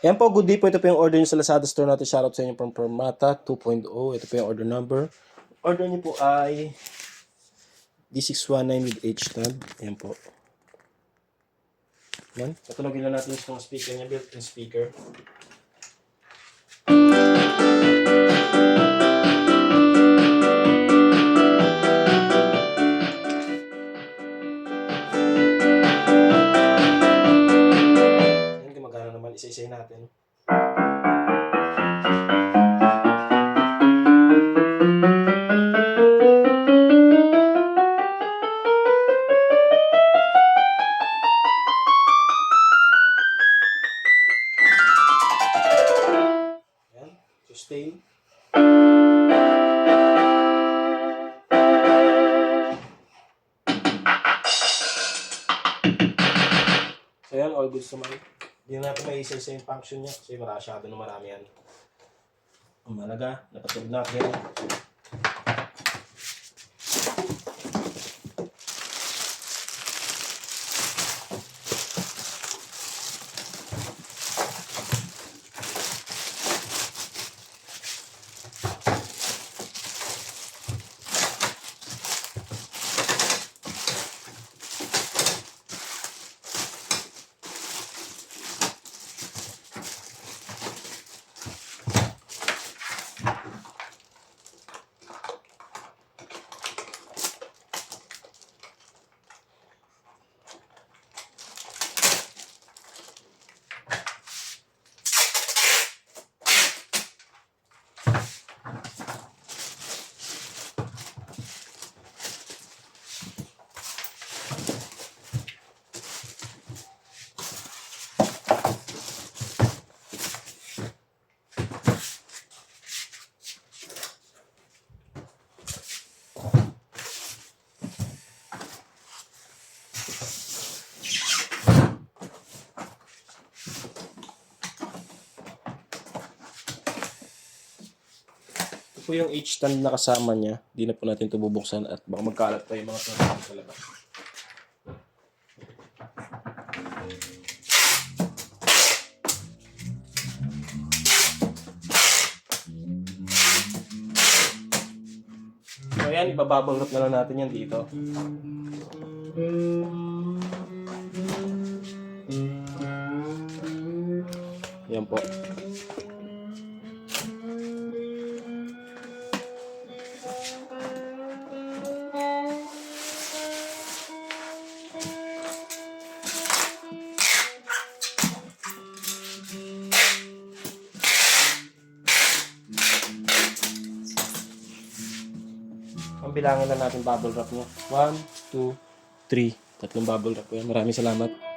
Ayan po, good day po. Ito po yung order nyo sa Lazada store natin. Shoutout sa inyo from Permata 2.0. Ito po yung order number. Order nyo po ay D619 with H-tab. Ayan po. Ayan. Patulogin lang natin yung speaker niya. Built-in speaker. Ayan, gumagana naman. Isa-isay natin. Sustain. So yan, all goods naman. Hindi na natin may isa-isa yung function niya kasi masyado na marami yan. Ang malaga, napatulog natin. Ito po yung H-stand na kasama niya. Hindi na po natin ito bubuksan at baka magkalat pa yung mga product sa labas. So ayan, ibabubble wrap na lang natin yan dito. Yan po. Ang bilangin lang natin bubble wrap niya. 1, 2, 3. Tatlong bubble wrap po yan. Maraming salamat.